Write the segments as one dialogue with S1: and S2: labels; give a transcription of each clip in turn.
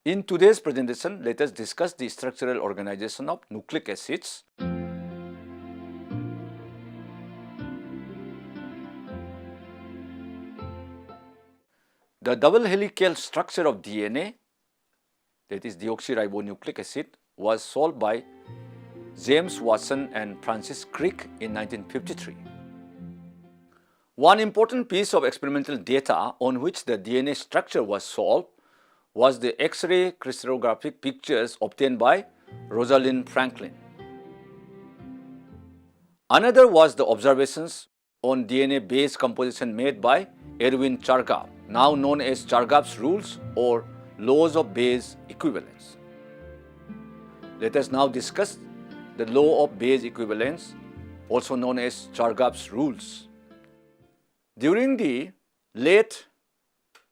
S1: In today's presentation, let us discuss the structural organization of nucleic acids. The double helical structure of DNA, that is deoxyribonucleic acid, was solved by James Watson and Francis Crick in 1953. One important piece of experimental data on which the DNA structure was solved was the X-ray crystallographic pictures obtained by Rosalind Franklin. Another was the observations on DNA base composition made by Erwin Chargaff, now known as Chargaff's rules or laws of base equivalence. Let us now discuss the law of base equivalence, also known as Chargaff's rules. During the late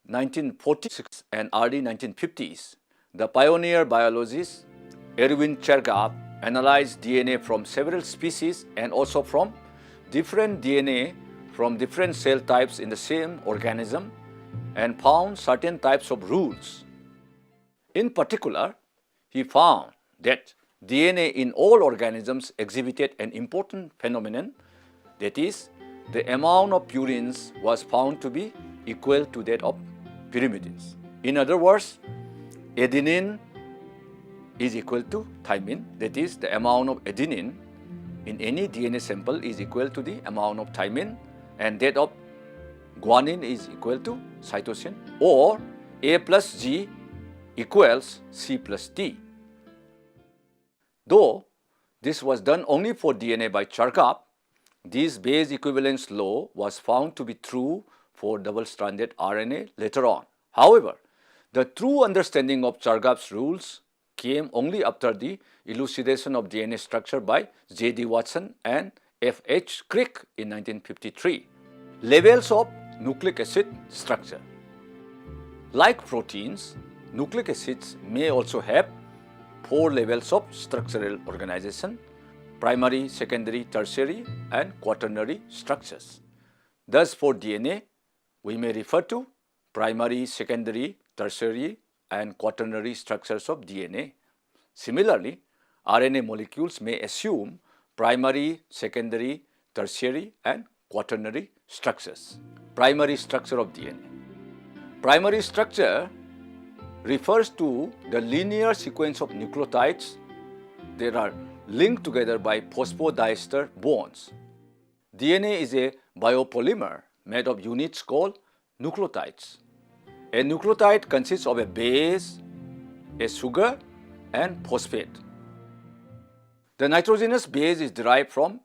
S1: 1940s and early 1950s, the pioneer biologist Erwin Chargaff analyzed DNA from several species and also from different DNA from different cell types in the same organism and found certain types of rules. In particular, he found that DNA in all organisms exhibited an important phenomenon, that is, the amount of purines was found to be equal to that of pyrimidines. In other words, adenine is equal to thymine, that is, the amount of adenine in any DNA sample is equal to the amount of thymine, and that of guanine is equal to cytosine, or A plus G equals C plus T. Though this was done only for DNA by Chargaff, this base equivalence law was found to be true for double-stranded RNA later on. However, the true understanding of Chargaff's rules came only after the elucidation of DNA structure by J.D. Watson and F.H. Crick in 1953. Levels of nucleic acid structure. Like proteins, nucleic acids may also have 4 levels of structural organization: primary, secondary, tertiary, and quaternary structures. Thus, for DNA, we may refer to primary, secondary, tertiary, and quaternary structures of DNA. Similarly, RNA molecules may assume primary, secondary, tertiary, and quaternary structures. Primary structure of DNA. Primary structure refers to the linear sequence of nucleotides that are linked together by phosphodiester bonds. DNA is a biopolymer made of units called nucleotides. A nucleotide consists of a base, a sugar, and phosphate. The nitrogenous base is derived from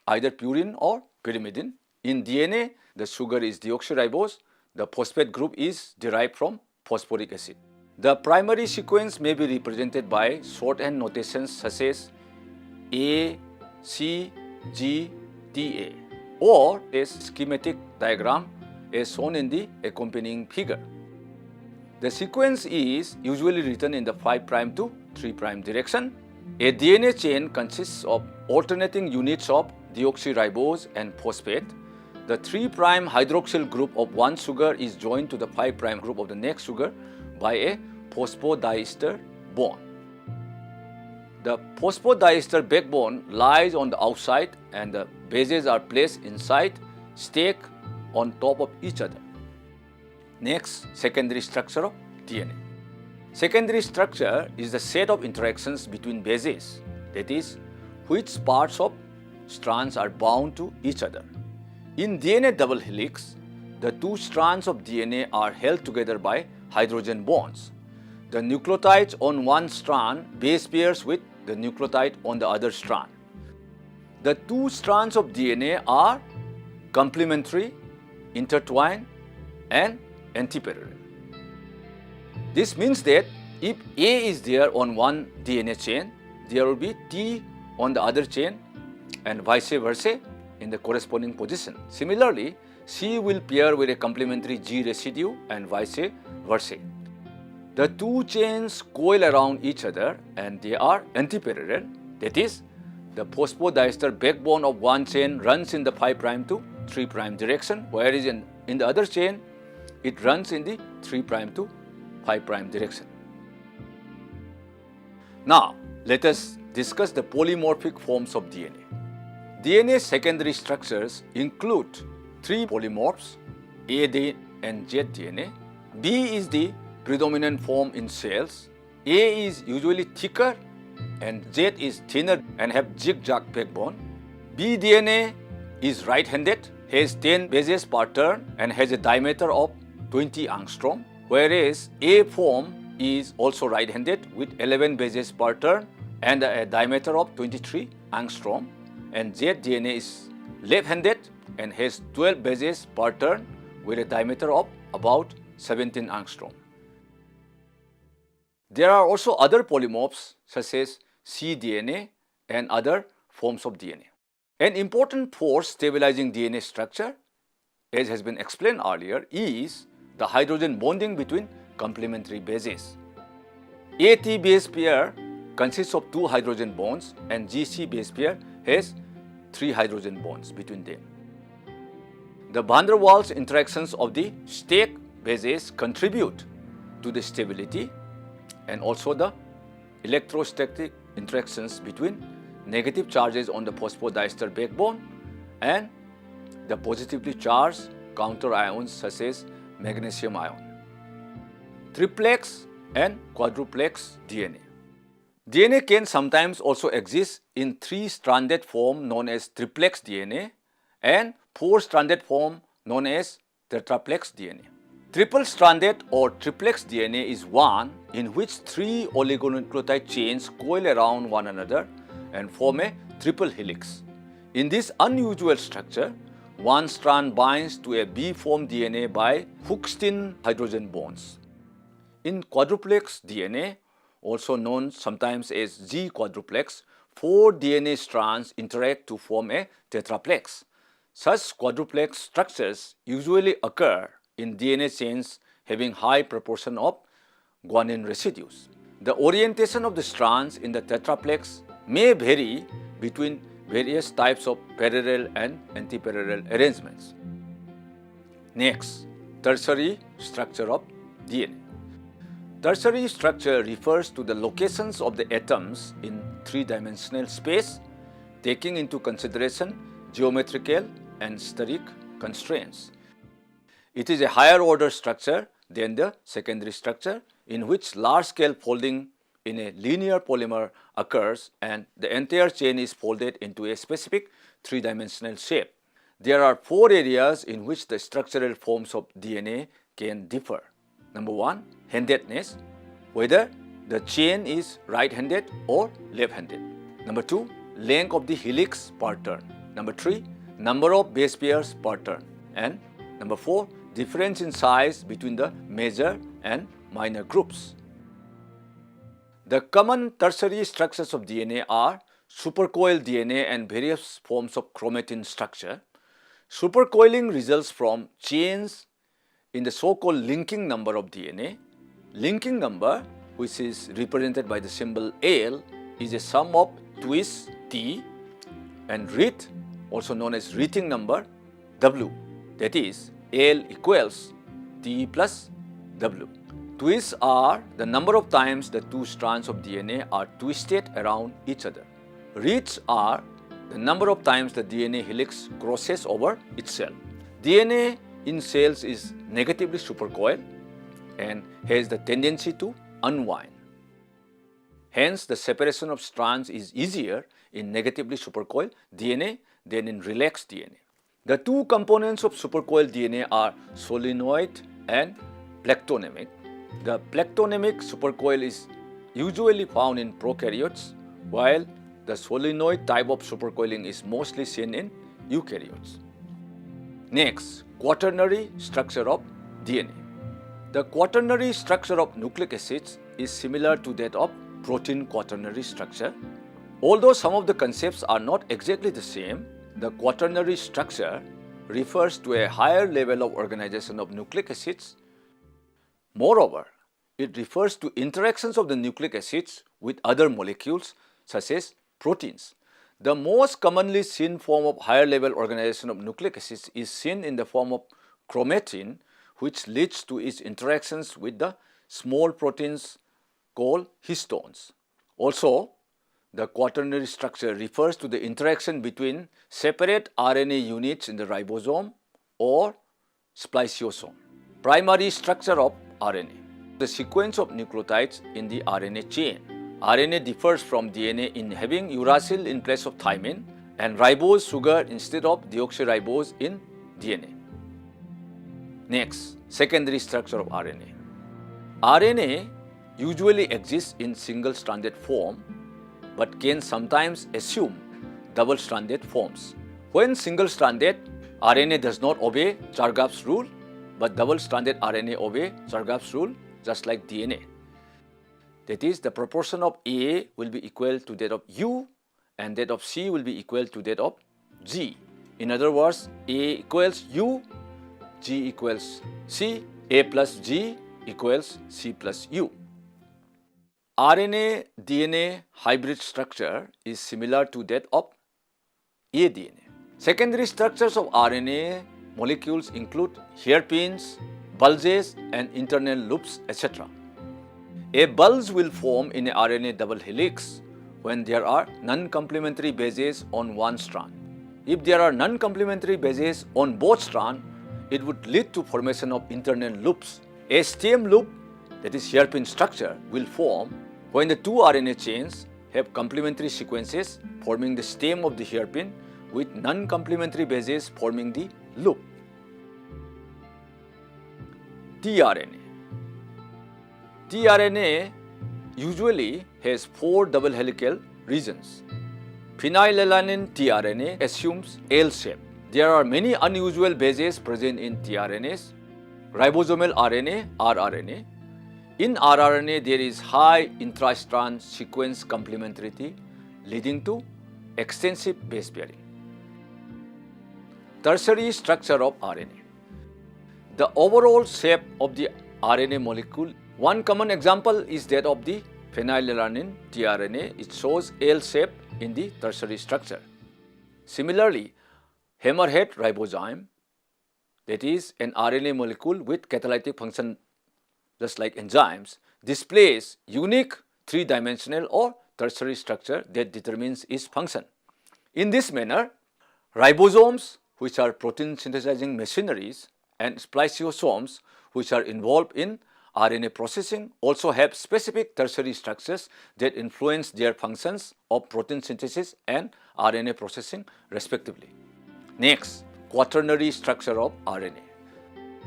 S1: either purine or pyrimidine. In DNA, the sugar is deoxyribose. The phosphate group is derived from phosphoric acid. The primary sequence may be represented by shorthand notations such as A, C, G, T, A, or a schematic diagram as shown in the accompanying figure. The sequence is usually written in the 5' to 3' direction. A DNA chain consists of alternating units of deoxyribose and phosphate. The 3' hydroxyl group of one sugar is joined to the 5' group of the next sugar by a phosphodiester bond. The phosphodiester backbone lies on the outside and the bases are placed inside, stacked on top of each other. Next, secondary structure of DNA. Secondary structure is the set of interactions between bases, that is, which parts of strands are bound to each other. In DNA double helix, the 2 strands of DNA are held together by hydrogen bonds. The nucleotides on one strand base pairs with the nucleotide on the other strand. The 2 strands of DNA are complementary, intertwined, and antiparallel. This means that if A is there on one DNA chain, there will be T on the other chain and vice versa in the corresponding position. Similarly, C will pair with a complementary G residue and vice versa. The 2 chains coil around each other and they are antiparallel, that is, the phosphodiester backbone of one chain runs in the 5' to 3' direction, whereas in the other chain, it runs in the 3' to 5' direction. Now, let us discuss the polymorphic forms of DNA. DNA secondary structures include three polymorphs, A and Z DNA. B is the predominant form in cells. A is usually thicker and Z is thinner and have zigzag backbone. B DNA is right-handed, has 10 bases per turn and has a diameter of 20 angstrom, whereas A form is also right-handed with 11 bases per turn and a diameter of 23 angstrom, and Z DNA is left-handed and has 12 bases per turn with a diameter of about 17 angstrom. There are also other polymorphs such as cDNA and other forms of DNA. An important force stabilizing DNA structure, as has been explained earlier, is the hydrogen bonding between complementary bases. AT base pair consists of 2 hydrogen bonds and GC base pair has 3 hydrogen bonds between them. The van der Waals interactions of the stack bases contribute to the stability, and also the electrostatic interactions between negative charges on the phosphodiester backbone and the positively charged counter ions such as magnesium ion. Triplex and quadruplex DNA. DNA can sometimes also exist in 3-stranded form known as triplex DNA and 4-stranded form known as tetraplex DNA. Triple-stranded or triplex DNA is one in which 3 oligonucleotide chains coil around one another and form a triple helix. In this unusual structure, one strand binds to a B-form DNA by Hookstin hydrogen bonds. In quadruplex DNA, also known sometimes as G quadruplex, 4 DNA strands interact to form a tetraplex. Such quadruplex structures usually occur in DNA chains having high proportion of guanine residues. The orientation of the strands in the tetraplex may vary between various types of parallel and antiparallel arrangements. Next, tertiary structure of DNA. Tertiary structure refers to the locations of the atoms in 3-dimensional space, taking into consideration geometrical and steric constraints. It is a higher order structure than the secondary structure, in which large-scale folding in a linear polymer occurs and the entire chain is folded into a specific 3-dimensional shape. There are 4 areas in which the structural forms of DNA can differ. Number 1, handedness, whether the chain is right-handed or left-handed. Number 2, length of the helix per turn. Number 3, number of base pairs per turn. And number 4, difference in size between the major and minor groups. The common tertiary structures of DNA are supercoiled DNA and various forms of chromatin structure. Supercoiling results from change in the so-called linking number of DNA. Linking number, which is represented by the symbol L, is a sum of twists T and Reet, also known as Reeting number, W. That is, L equals T plus W. Twists are the number of times the 2 strands of DNA are twisted around each other. Reets are the number of times the DNA helix crosses over itself. DNA in cells is negatively supercoiled and has the tendency to unwind. Hence, the separation of strands is easier in negatively supercoiled DNA than in relaxed DNA. The 2 components of supercoiled DNA are solenoid and plectonemic. The plectonemic supercoil is usually found in prokaryotes, while the solenoid type of supercoiling is mostly seen in eukaryotes. Next, quaternary structure of DNA. The quaternary structure of nucleic acids is similar to that of protein quaternary structure. Although some of the concepts are not exactly the same, the quaternary structure refers to a higher level of organization of nucleic acids. Moreover, it refers to interactions of the nucleic acids with other molecules such as proteins. The most commonly seen form of higher level organization of nucleic acids is seen in the form of chromatin, which leads to its interactions with the small proteins called histones. Also, the quaternary structure refers to the interaction between separate RNA units in the ribosome or spliceosome. Primary structure of RNA. The sequence of nucleotides in the RNA chain. RNA differs from DNA in having uracil in place of thymine and ribose sugar instead of deoxyribose in DNA. Next, secondary structure of RNA. RNA usually exists in single-stranded form but can sometimes assume double-stranded forms. When single-stranded, RNA does not obey Chargaff's rule, but double-stranded RNA obey Chargaff's rule just like DNA. That is, the proportion of A will be equal to that of U and that of C will be equal to that of G. In other words, A equals U, G equals C, A plus G equals C plus U. RNA-DNA hybrid structure is similar to that of aDNA. Secondary structures of RNA molecules include hairpins, bulges and internal loops, etc. A bulge will form in a RNA double helix when there are non-complementary bases on one strand. If there are non-complementary bases on both strands, it would lead to formation of internal loops. A stem loop, that is hairpin structure, will form when the two RNA chains have complementary sequences forming the stem of the hairpin with non-complementary bases forming the loop. tRNA. tRNA usually has 4 double helical regions. Phenylalanine tRNA assumes L shape. There are many unusual bases present in tRNAs. Ribosomal RNA, rRNA. In rRNA, there is high intra-strand sequence complementarity leading to extensive base pairing. Tertiary structure of RNA. The overall shape of the RNA molecule. One common example is that of the phenylalanine tRNA. It shows L shape in the tertiary structure. Similarly, hammerhead ribozyme, that is an RNA molecule with catalytic function just like enzymes, displays unique three-dimensional or tertiary structure that determines its function. In this manner, ribosomes, which are protein synthesizing machineries, and spliceosomes, which are involved in RNA processing, also have specific tertiary structures that influence their functions of protein synthesis and RNA processing respectively. Next, quaternary structure of RNA.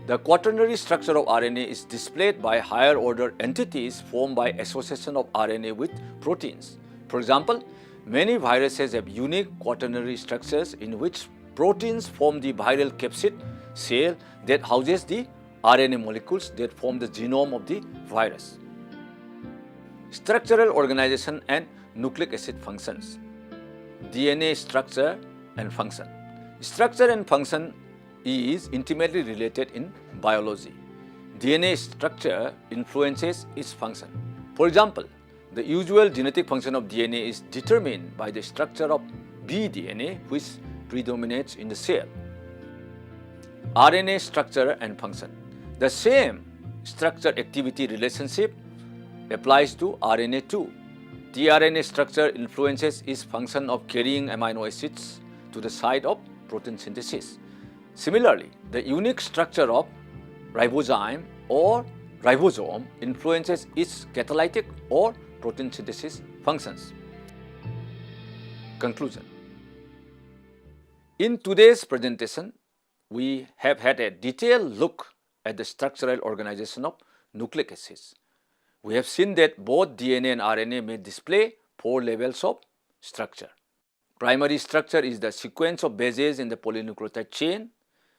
S1: The quaternary structure of RNA is displayed by higher order entities formed by association of RNA with proteins. For example, many viruses have unique quaternary structures in which proteins form the viral capsid cell that houses the RNA molecules that form the genome of the virus. Structural organization and nucleic acid functions. DNA structure and function. Structure and function is intimately related in biology. DNA structure influences its function. For example, the usual genetic function of DNA is determined by the structure of bDNA, which predominates in the cell. RNA structure and function. The same structure-activity relationship applies to RNA too. tRNA structure influences its function of carrying amino acids to the site of protein synthesis. Similarly, the unique structure of ribozyme or ribosome influences its catalytic or protein synthesis functions. Conclusion. In today's presentation, we have had a detailed look at the structural organization of nucleic acids. We have seen that both DNA and RNA may display 4 levels of structure. Primary structure is the sequence of bases in the polynucleotide chain.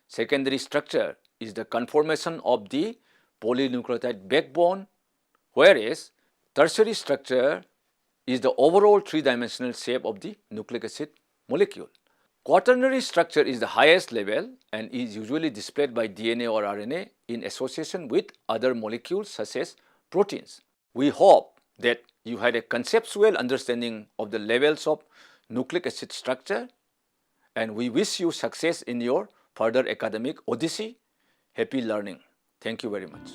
S1: Secondary structure is the conformation of the polynucleotide backbone, whereas tertiary structure is the overall three-dimensional shape of the nucleic acid molecule. Quaternary structure is the highest level and is usually displayed by DNA or RNA in association with other molecules such as proteins. We hope that you had a conceptual understanding of the levels of nucleic acid structure, and we wish you success in your further academic odyssey. Happy learning. Thank you very much.